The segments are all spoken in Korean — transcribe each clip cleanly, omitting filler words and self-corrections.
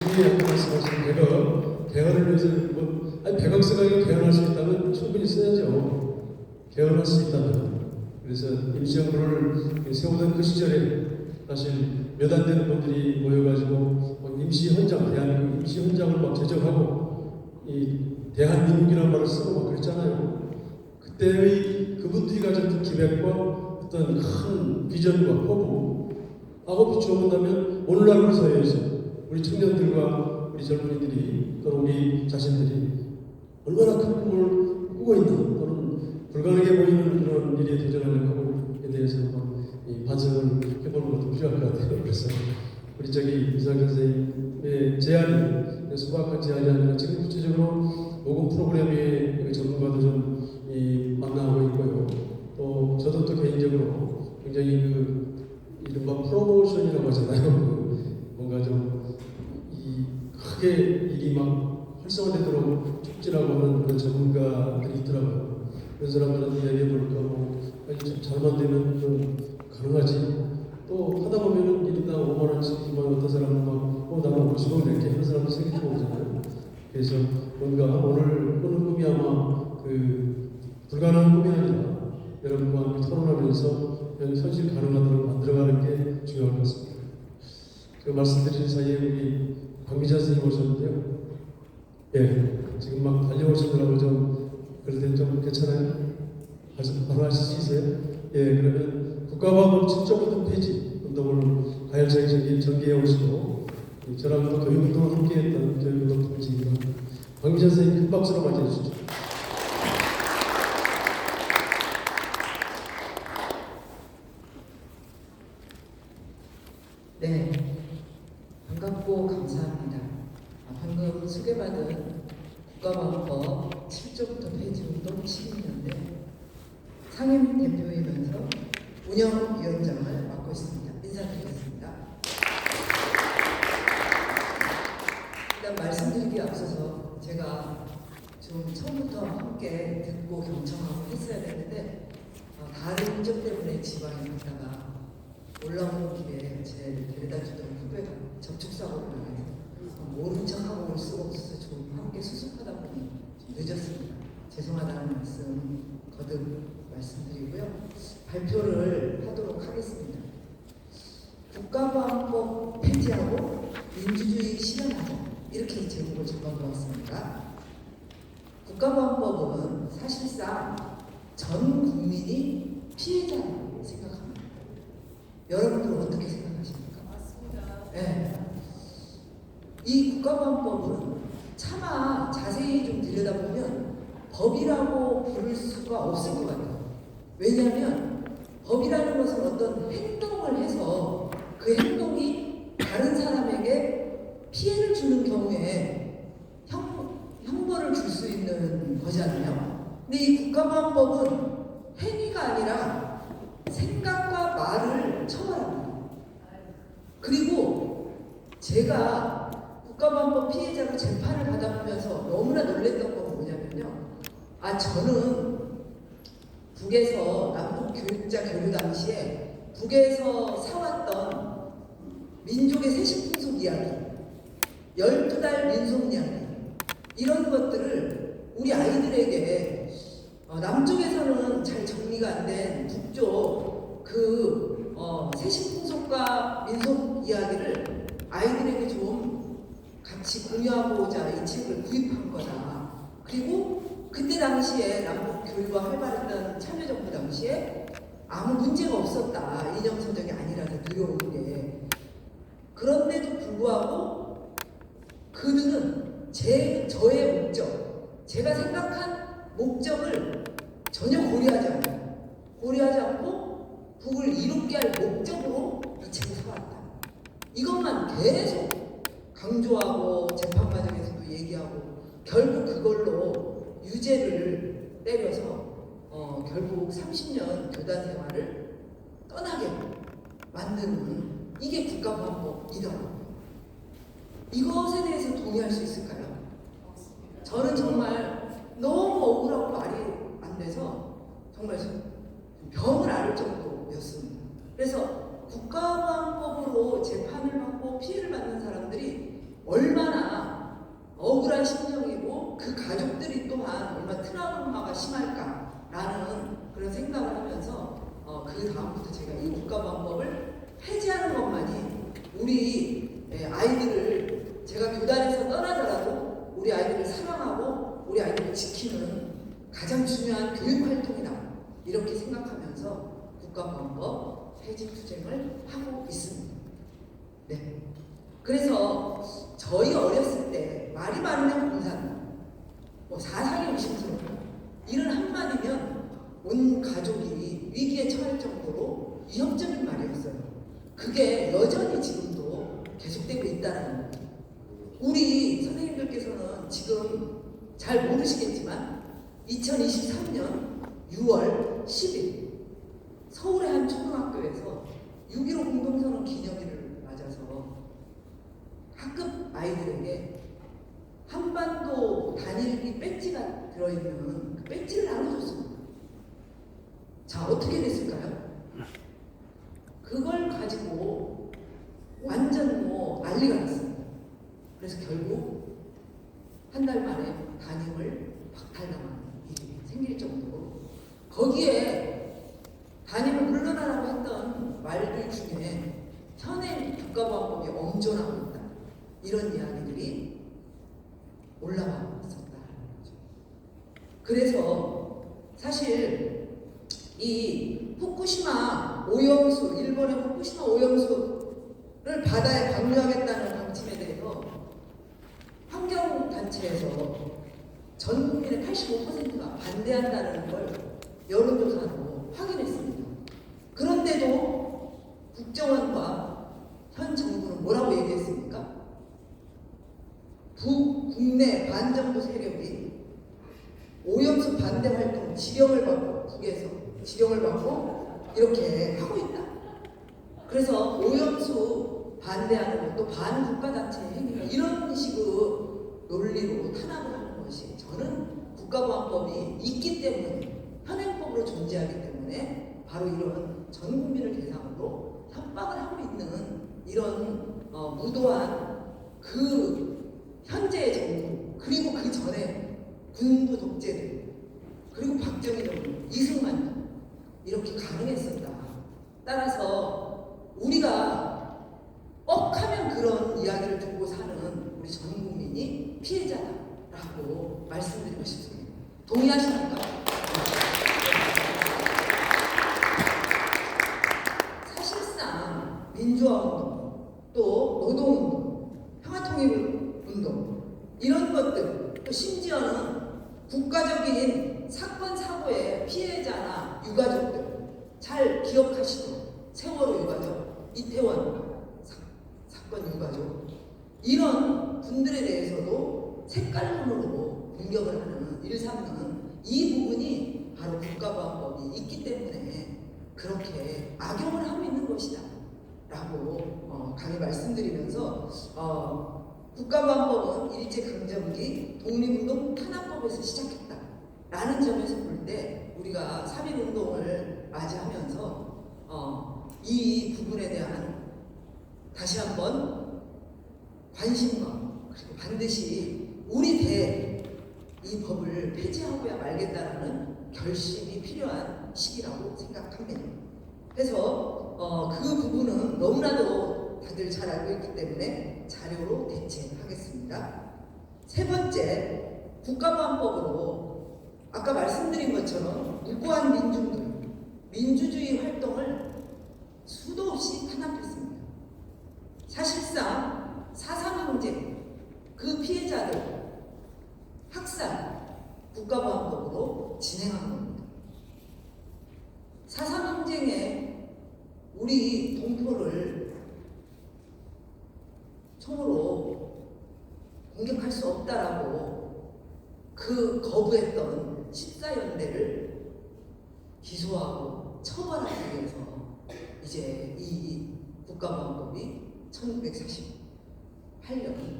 지금이 아까 말씀하신 개헌을 위해서 아니 백악수가 이거 개헌할 수 있다면 충분히 써야죠. 개헌할 수 있다면. 그래서 임시정부를 세우던 그 시절에 사실 몇 안 되는 분들이 모여가지고 임시헌장, 대한민국 임시헌장을 막 제정하고 이 대한민국이라는 말을 쓰고 막 그랬잖아요. 그때의 그분들이 가졌던 기백과 어떤 큰 비전과 포부하고 비추어본다면 오늘날 우리 사회에서 우리 청년들과 우리 젊은이들이 또는 우리 자신들이 얼마나 큰 꿈을 꾸고 있나 또는 불가능해 보이는 그런 일에 도전하려고 대해서 반성을 해보는 것도 필요할 것 같아요. 그래서 우리 이상 선생님의 제안이 소박한 제안이 아니라 지금 구체적으로 녹음 프로그램의 전문가도 좀 만나고 있고요. 또 저도 또 개인적으로 굉장히 이른바 프로모션이라고 하잖아요. 뭔가 좀 크게 일이 막 활성화되도록 촉진하고 하는 그런 전문가들이 있더라고요. 그런 사람들한테 이야기해보니까 잘 만들면 좀 가능하지. 또 하다 보면은 1인당 5만원씩 어떤 사람은 나는 50원 낼게 하는 사람도 생기고 오잖아요. 그래서 뭔가 오늘 꾸는 꿈이 아마 불가능한 꿈이 아니라 여러분과 함께 토론하면서 현실 가능하도록 만들어가는 게 중요할 것 같습니다. 제가 말씀드린 사이에 우리 박미자 선생님 오셨는데요. 예, 지금 막 달려오시더라고 좀 그럴 땐 좀 괜찮아요? 바로 하실 수 있어요? 예, 그러면 국가보안법 7.5등 폐지 운동을 가열차게 전개해 오시고 저랑 또 교육운동을 함께했던 교육운동 동지이기도 합니다. 박미자 선생님 큰 박수로 맞이해 주시죠. 네, 반갑고 감사합니다. 방금 소개받은 국가보안법 7조부터 폐지 운동 12년대 상임 대표이면서 운영위원장을 맡고 있습니다. 인사드리겠습니다. 일단 말씀드리기에 앞서서 제가 좀 처음부터 함께 듣고 경청하고 했어야 되는데 다른 일정 때문에 지방에 갔다가 올라오는 길에 제 데려다 주던 후배가 접촉사고를 당해서 모른 척하고 올 수가 없어서 좀 함께 수습하다 보니 좀 늦었습니다. 죄송하다는 말씀 거듭 말씀드리고요. 발표를 하도록 하겠습니다. 국가보안법 폐지하고 민주주의 실현하자, 이렇게 제목을 적어보았습니다. 국가보안법은 사실상 전 국민이 피해자라고 생각합니다. 여러분들은 어떻게 생각하십니까? 맞습니다. 네. 이 국가보안법은 차마 자세히 좀 들여다보면 법이라고 부를 수가 없을 것 같아요. 왜냐하면 법이라는 것은 어떤 행동을 해서 그 행동이 다른 사람에게 피해를 주는 경우에 형벌을 줄 수 있는 거잖아요. 근데 이 국가보안법은 행위가 아니라 생각과 말을 처벌합니다. 그리고 제가 국가보안법 피해자로 재판을 받아보면서 너무나 놀랬던 건 뭐냐면요. 저는 북에서 남북교육자 교류 당시에 북에서 사왔던 민족의 세신풍속 이야기, 12달 민속 이야기, 이런 것들을 우리 아이들에게 남쪽에서는 잘 정리가 안 된 북쪽 세신풍속과 민속 이야기를 아이들에게 좀 같이 공유하고자 이 책을 구입한 거다. 그리고 그때 당시에 남북 교류가 활발했던 참여정부 당시에 아무 문제가 없었다. 인정서적이 아니라서 들여온 게. 그런데도 불구하고 그들은 저의 목적, 제가 생각한 목적을 전혀 고려하지 않고 북을 이롭게 할 목적으로 이 책을 사왔다. 이것만 계속 강조하고 재판 과정에서도 얘기하고 결국 그걸로 유죄를 때려서 결국 30년 교단 생활을 떠나게 만드는 이게 국가보안법이더라고요. 이것에 대해서 동의할 수 있을까요? 저는 정말 너무 억울하고 말이 안 돼서 정말 병을 앓을 정도였습니다. 그래서 국가보안법으로 재판을 받고 피해를 받는 사람들이 얼마나 억울한 심정이고 그 가족들이 또한 얼마나 트라우마가 심할까라는 그런 생각을 하면서 그 다음부터 제가 이 국가보안법을 폐지하는 것만이 우리 아이들을 제가 교단에서 떠나더라도 우리 아이들을 사랑하고 우리 아이들을 지키는 가장 중요한 교육활동이다 이렇게 생각하면서 국가보안법 폐지 투쟁을 하고 있습니다. 네. 그래서 저희 어렸을 때 말이 많으면 공산, 사상이 의심스럽다 이런 한마디면 온 가족이 위기에 처할 정도로 위협적인 말이었어요. 그게 여전히 지금도 계속되고 있다는 거죠. 우리 선생님들께서는 지금 잘 모르시겠지만 2023년 6월 10일 서울의 한 초등학교에서 6.15 공동선언 기념일을 맞아서 학급 아이들에게 한반도 단일기 배지가 들어있는 그 배지를 나눠줬습니다. 자, 어떻게 됐을까요? 그걸 가지고 완전 난리가 났습니다. 그래서 결국 한 달 만에 담임을 박탈당하는 일이 생길 정도로 거기에 담임을 물러나라고 했던 말들 중에 현행 국가보안법이 엄존하고 있다. 이런 이야기들이 올라와 있었다는 거죠. 그래서 사실 이 후쿠시마 오염수, 일본의 후쿠시마 오염수를 바다에 방류하겠다는 방침에 대해서 환경단체에서 전 국민의 85%가 반대한다는 걸 여론조사로 확인했습니다. 그런데도 국정원과 현 정부는 뭐라고 얘기했습니까? 국내 반정부 세력이 오염수 반대 활동 지령을 받고 국에서 지령을 받고 이렇게 하고 있다. 그래서 오염수 반대하는 것도 반국가단체의 행위가 이런 식으로 논리로 탄압을 하는 것이 저는 국가보안법이 있기 때문에 현행법으로 존재하기 때문에 바로 이런 전 국민을 대상으로 협박을 하고 있는 이런 무도한 그 현재의 정부 그리고 그 전에 군부 독재들 그리고 박정희 정부 이승만 이렇게 가능했었다. 따라서 우리가 뻑하면 그런 이야기를 듣고 사는 우리 전 국민이 피해자다라고 말씀드리고 싶습니다. 동의하십니까? 사실상 민주화운동, 또 노동운동, 평화통일운동 이런 것들 또 심지어는 국가적인 사건 사고의 피해자나 유가족들 잘 기억하시죠? 세월호 유가족, 이태원 사건 유가족 이런 분들에 대해서도 색깔론으로 공격을 하는 일삼는 이 부분이 바로 국가보안법이 있기 때문에 그렇게 악용을 하고 있는 것이다 라고 강히 말씀드리면서 국가보안법은 일제강점기 독립운동 탄압법에서 시작했다 라는 점에서 볼 때 우리가 3.1운동을 맞이하면서 이 부분에 대한 다시 한번 관심과 그리고 반드시 우리 대에 이 법을 폐지하고야 말겠다라는 결심이 필요한 시기라고 생각합니다. 그래서 그 부분은 너무나도 다들 잘 알고 있기 때문에 자료로 대체하겠습니다. 세 번째, 국가보안법으로 아까 말씀드린 것처럼 무고한 민중들, 민주주의 활동을 수도 없이 탄압했습니다. 사실상 사상항쟁, 그 피해자들 학살, 국가보안법으로 진행한 겁니다. 사상항쟁에 우리 동포를 총으로 공격할 수 없다라고 그 거부했던 14연대를 기소하고 처벌하기 위해서 이제 이 국가보안법이 1948년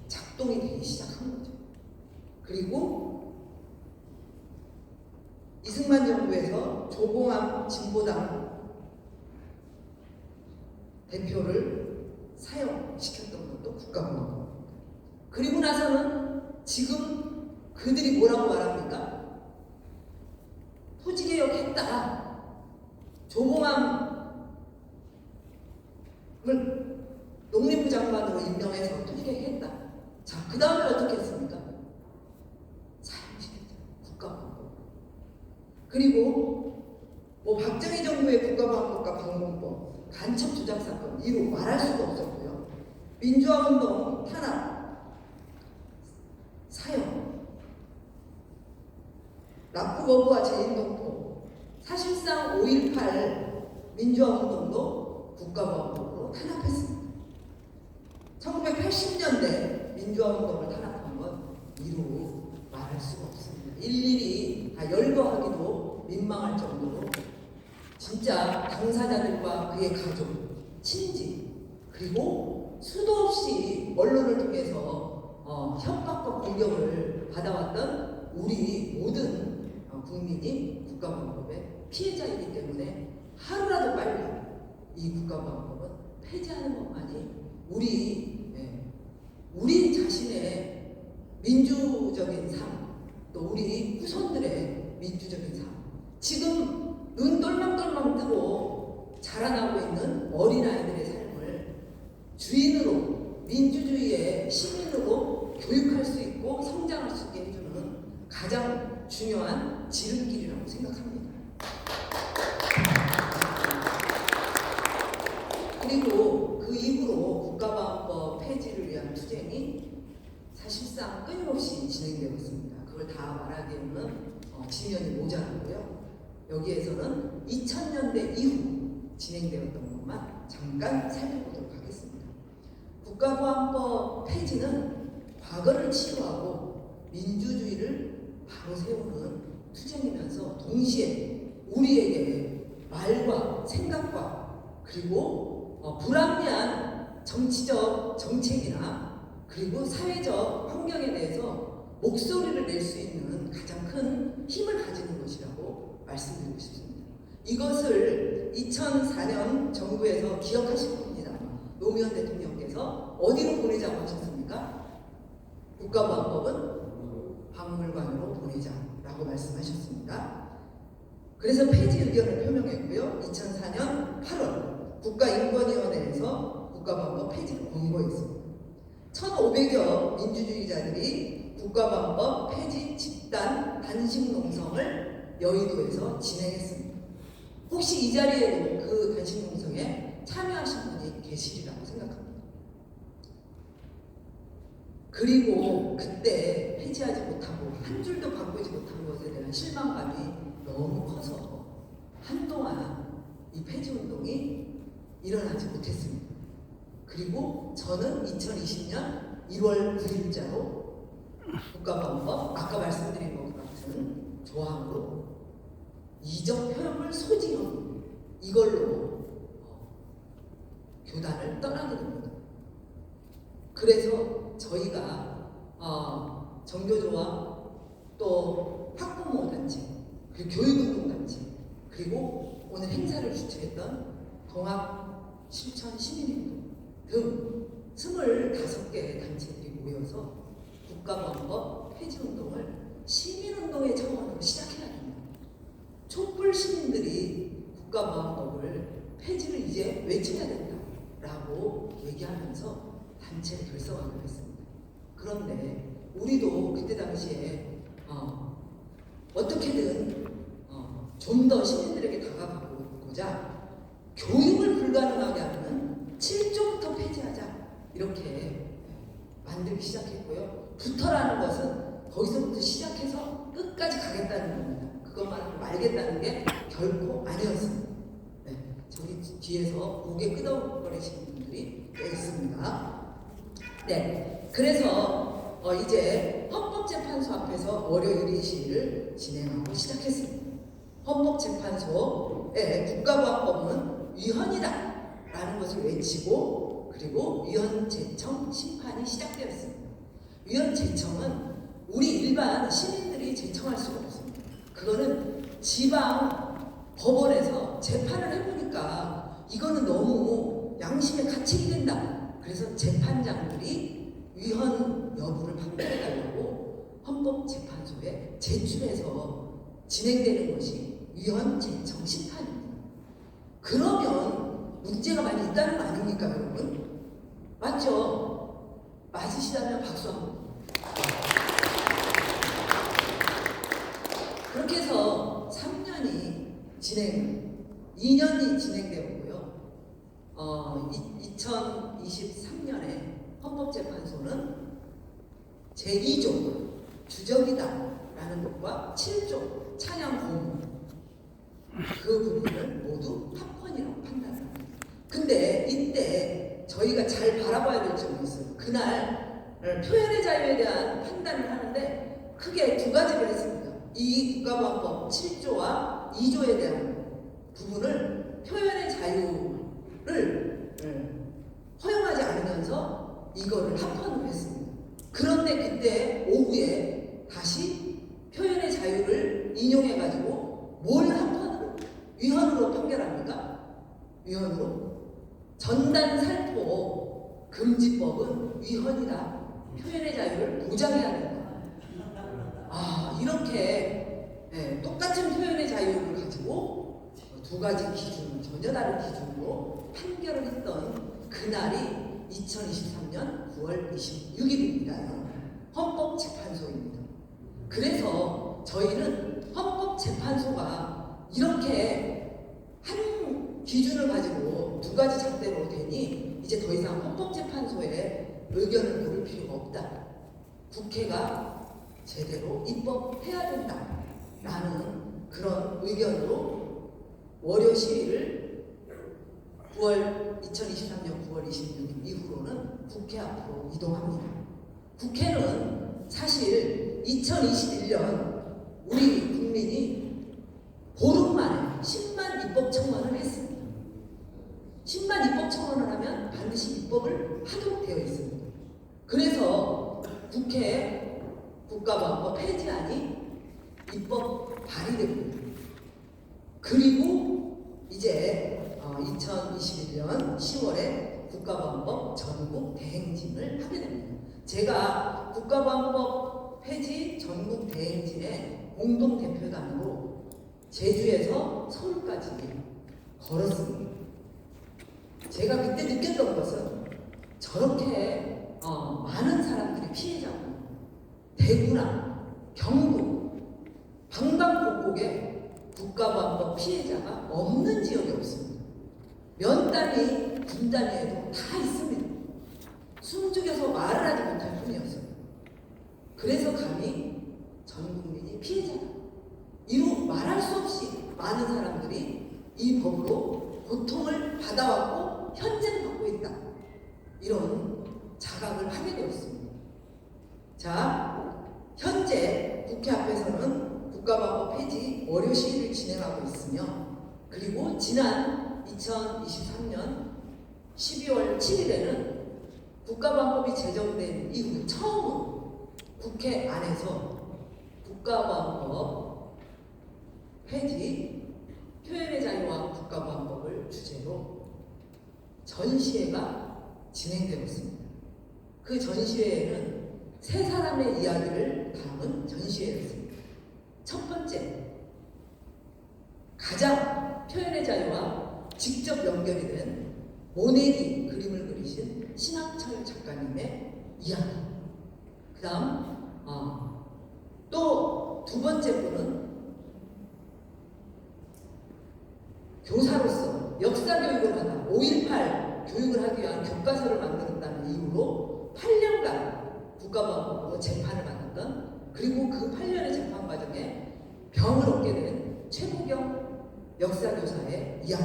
작동이 되기 시작한 거죠. 그리고 이승만 정부에서 조봉암 진보당 대표를 사형시켰던 것도 국가보안법. 그리고 나서는 지금 그들이 뭐라고 말합니까? 토지개혁했다. 조봉암을 농림부 장관으로 임명해서 토지개혁했다. 자, 그 다음에 어떻게 했습니까? 사용시켰죠. 국가보안법. 그리고 뭐 박정희 정부의 국가보안법과 방공법, 간첩 조작 사건 이루 말할 수가 없었고요. 민주화운동 탄압, 사형, 납부거부와 재인동포, 사실상 5.18 민주화운동도 국가보안법으로 탄압했습니다. 1980년대 민주화운동을 탄압한 건 이루 말할 수가 없습니다. 일일이 다 열거하기도 민망할 정도로 진짜 당사자들과 그의 가족, 친지, 그리고 수도 없이 언론을 통해서 협박과 공격을 받아왔던 우리 모든 국민이 국가보안법의 피해자이기 때문에 하루라도 빨리 이 국가보안법은 폐지하는 것만이 우리 자신의 민주적인 삶, 또 우리 후손들의 민주적인 삶, 지금 눈 똘망똘망 뜨고 자라나고 있는 어린아이들의 삶을 주인으로, 민주주의의 시민으로 교육할 수 있고 성장할 수 있게 해주는 가장 중요한 지름길이라고 생각합니다. 그리고 그 이후로 국가보안법 폐지를 위한 투쟁이 사실상 끊임없이 진행되었습니다. 그걸 다 말하기에는 지면이 모자라고요. 여기에서는 2000년대 이후 진행되었던 것만 잠깐 살펴보도록 하겠습니다. 국가보안법 폐지는 과거를 치유하고 민주주의를 바로 세우는 투쟁이면서 동시에 우리에게 말과 생각과 그리고 불합리한 정치적 정책이나 그리고 사회적 환경에 대해서 목소리를 낼 수 있는 가장 큰 힘을 가지는 것이라고 말씀드리고 싶습니다. 이것을 2004년 정부에서 기억하실 겁니다. 노무현 대통령께서 어디로 보내자고 하셨습니까? 국가보안법은 박물관으로 보내자라고 말씀하셨습니다. 그래서 폐지 의견을 표명했고요. 2004년 8월 국가인권위원회에서 국가보안법 폐지를 권고했습니다. 1,500여 민주주의자들이 국가보안법 폐지 집단 단식 농성을 여의도에서 진행했습니다. 혹시 이 자리에도 그 단식 농성에 참여하신 분이 계시리라고 생각합니다. 그리고 그때 폐지하지 못하고 한 줄도 바꾸지 못한 것에 대한 실망감이 너무 커서 한동안 이 폐지운동이 일어나지 못했습니다. 그리고 저는 2020년 1월 9일자로 국가보안법 아까 말씀드린 것 같은 조항으로 이적 표현물 소지형 이걸로 교단을 떠나게 됩니다. 그래서 저희가 정교조와 또 학부모 단체, 그리고 교육운동 단체, 그리고 오늘 행사를 주최했던 동학 실천 시민행동 등 25개 단체들이 모여서 국가보안법 폐지운동을 시민운동의 차원으로 시작해야 됩니다. 촛불 시민들이 국가보안법을 폐지를 이제 외쳐야 된다라고 얘기하면서 단체를 결성하기로 했습니다. 그런데 우리도 그때 당시에 어떻게든 좀 더 시민들에게 다가가고자 교육을 불가능하게 하는 7조부터 폐지하자 이렇게 만들기 시작했고요. 부터라는 것은 거기서부터 시작해서 끝까지 가겠다는 겁니다. 그것만으로 말겠다는 게 결코 아니었습니다. 네, 저기 뒤에서 고개 끄덕거리시는 분들이 꽤 있습니다. 네, 그래서 이제 헌법재판소 앞에서 월요일 시위를 진행하고 시작했습니다. 헌법재판소에 국가보안법은 위헌이다 라는 것을 외치고 그리고 위헌재청 심판이 시작되었습니다. 위헌재청은 우리 일반 시민들이 제청할 수가 없습니다. 그거는 지방 법원에서 재판을 해보니까 이거는 너무 양심의 가책이 된다. 그래서 재판장들이 위헌 여부 좀 해달라고 헌법재판소에 제출해서 진행되는 것이 위헌 제청 심판입니다. 그러면 문제가 많이 있다는 거 아닙니까, 여러분? 맞죠? 맞으시다면 박수 한번. 그렇게 해서 2년이 진행되었고요. 2023년에 헌법재판소는 제2조 주적이다라는 것과 7조 찬양 공무 그 부분을 모두 합헌이라고 판단합니다. 근데 이때 저희가 잘 바라봐야 될 점이 있어요. 그날 표현의 자유에 대한 판단을 하는데 크게 두 가지를 했습니다. 이 국가보안법 7조와 2조에 대한 부분을 표현의 자유를 허용하지 않으면서 이거를 합헌을 했습니다. 그런데 그때 오후에 다시 표현의 자유를 인용해가지고 뭘 합헌으로? 위헌으로 판결합니까? 위헌으로? 전단살포 금지법은 위헌이다. 표현의 자유를 보장해야 된다. 이렇게 똑같은 표현의 자유를 가지고 두 가지 기준, 전혀 다른 기준으로 판결을 했던 그날이 2023년 9월 26일입니다. 헌법재판소입니다. 그래서 저희는 헌법재판소가 이렇게 한 기준을 가지고 두 가지 잣대로 되니 이제 더 이상 헌법재판소에 의견을 물을 필요가 없다. 국회가 제대로 입법해야 된다라는 그런 의견으로 월요 시위를 2023년 9월 26일 이후로는 국회 앞으로 이동합니다. 국회는 사실 2021년 우리 국민이 보름 만에 10만 입법 청원을 했습니다. 10만 입법 청원을 하면 반드시 입법을 하도록 되어 있습니다. 그래서 국회에 국가보안법 폐지안이 입법 발의됩니다. 그리고 이제 2021년 10월에 국가보안법 전국 대행진을 하게 됩니다. 제가 국가보안법 폐지 전국 대행진의 공동 대표단으로 제주에서 서울까지 걸었습니다. 제가 그때 느꼈던 것은 저렇게 많은 사람들이 피해자고 대구나 경북 방방곡곡에 국가보안법 피해자가 없는 지역이 없습니다. 면 단위, 군 단위에도 다 있습니다. 숨죽여서 말을 하지 못할 뿐이었어요. 그래서 감히 전 국민이 피해자다. 이루 말할 수 없이 많은 사람들이 이 법으로 고통을 받아왔고 현재는 받고 있다. 이런 자각을 하게 되었습니다. 자, 현재 국회 앞에서는 국가보안법 폐지 월요 시위를 진행하고 있으며 그리고 지난 2023년 12월 7일에는 국가보안법이 제정된 이후 처음으로 국회 안에서 국가보안법 폐지 표현의 자유와 국가보안법을 주제로 전시회가 진행되었습니다. 그 전시회에는 세 사람의 이야기를 담은 전시회였습니다. 첫 번째, 가장 표현의 자유와 직접 연결이 된 모네기 그림을 그리신 신학철 작가님의 이야기. 그 다음 또 두 번째 분은 교사로서 역사 교육을 하다 5.18 교육을 하기 위한 교과서를 만들었다는 이유로 8년간 국가보안법으로 재판을 받았던 그리고 그 8년의 재판 과정에 병을 얻게 된 최고경 역사교사의 이야기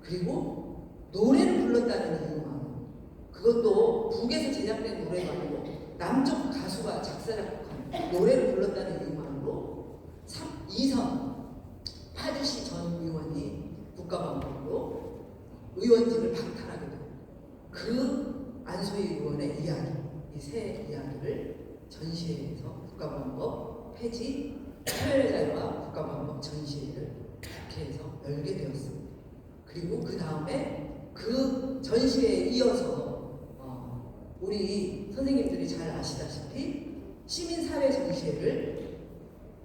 그리고 노래를 불렀다는 이유만 그것도 북에서 제작된 노래가 아니고 남쪽 가수가 작사 작곡한 노래를 불렀다는 이유만으로 이선 파주시 전 의원이 국가보안법으로 의원직을 박탈하게 된 그 안소희 의원의 이야기 이 세 이야기를 전시회에서 국가보안법 폐지 표현의 자유와 국가보안법 전시회를 국회에서 열게 되었습니다. 그리고 그 다음에 그 전시회에 이어서 우리 선생님들이 잘 아시다시피 시민사회 전시회를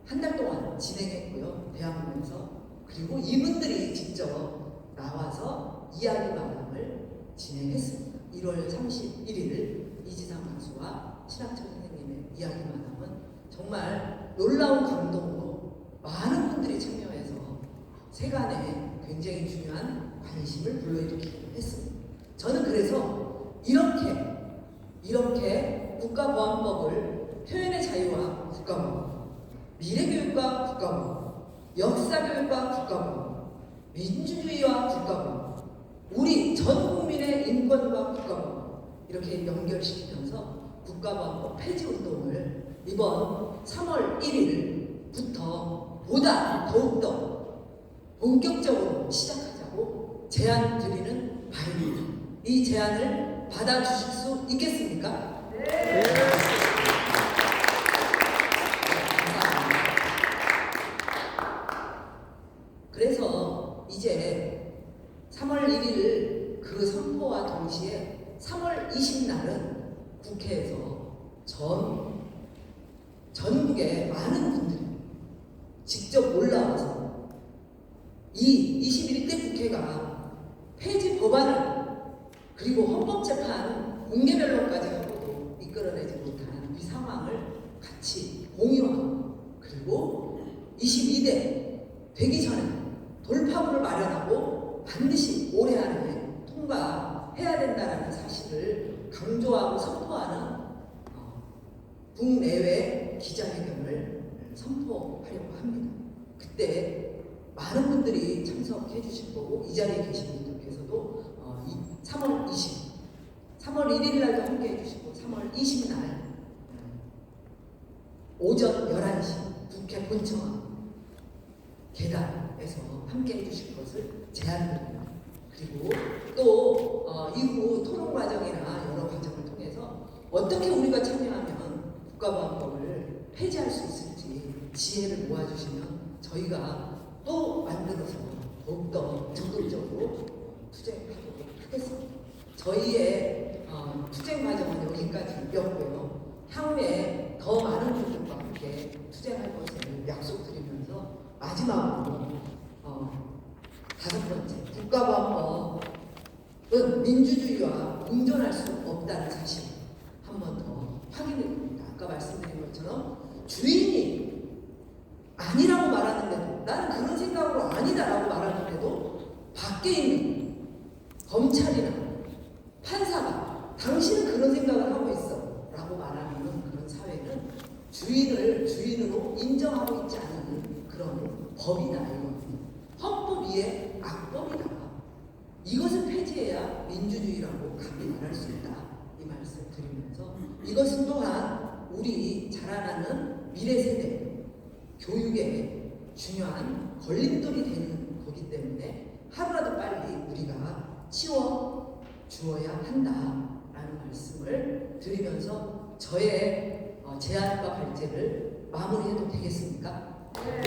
한 달 동안 진행했고요. 대학로에서. 그리고 이분들이 직접 나와서 이야기 마감을 진행했습니다. 1월 31일 이지상 가수와 신학철 선생님의 이야기 마감은 정말 놀라운 감동으로 많은 분들이 참여해서 세간에 굉장히 중요한 관심을 불러일으키기도 했습니다. 저는 그래서 이렇게 국가보안법을 표현의 자유와 국가보안, 미래교육과 국가보안, 역사교육과 국가보안, 민주주의와 국가보안, 우리 전 국민의 인권과 국가보안 이렇게 연결시키면서 국가보안법 폐지운동을 이번 3월 1일부터 보다 더욱더 본격적으로 시작하자고 제안 드리는 바입니다. 이 제안을 받아주실 수 있겠습니까? 네. 감사합니다. 그래서 이제 3월 1일 그 선포와 동시에 3월 20날은 국회에서 전국의 많은 분들이 직접 올라와서 이 21대 국회가 폐지 법안을 그리고 헌법재판 공개변론까지 하고도 이끌어내지 못한 이 상황을 같이 공유하고 그리고 22대 되기 전에 돌파구를 마련하고 반드시 올해 안에 통과해야 된다는 사실을 강조하고 선포하는 국내외 기자회견을 선포하려고 합니다. 그때 많은 분들이 참석해 주실 거고 이 자리에 계신 분들께서도 3월 1일 날도 함께 해주시고 3월 20일 날 오전 11시 국회 본청 계단에서 함께 해주실 것을 제안드립니다. 그리고 또 이후 토론 과정이나 여러 과정을 통해서 어떻게 우리가 참여하면 국가보안법을 폐지할 수 있을지 지혜를 모아주시면 저희가 또 만들어서 더욱더 적극적으로 투쟁하도록 하겠습니다. 저희의 투쟁 과정은 여기까지였고요. 향후에 더 많은 분들과 함께 투쟁할 것을 약속드리면서 마지막으로 5번째 국가보안법은 민주주의와 공존할 수 없다는 사실 한 번 더 확인해 봅니다. 아까 말씀드린 것처럼 주인이 아니라고 말하는데도 나는 그런 생각으로 아니다라고 말하는데도 밖에 있는 검찰이나 판사가 당신은 그런 생각을 하고 있어 라고 말하는 그런 사회는 주인을 주인으로 인정하고 있지 않은 그런 법이다 이겁니다. 헌법 위에 악법이다. 이것을 폐지해야 민주주의라고 감히 말할 수 있다. 이 말씀 드리면서 이것은 또한 우리 자라나는 미래 세대 교육에 중요한 걸림돌이 되는 거기 때문에 하루라도 빨리 우리가 치워 주어야 한다라는 말씀을 드리면서 저의 제안과 발제를 마무리해도 되겠습니까? 네.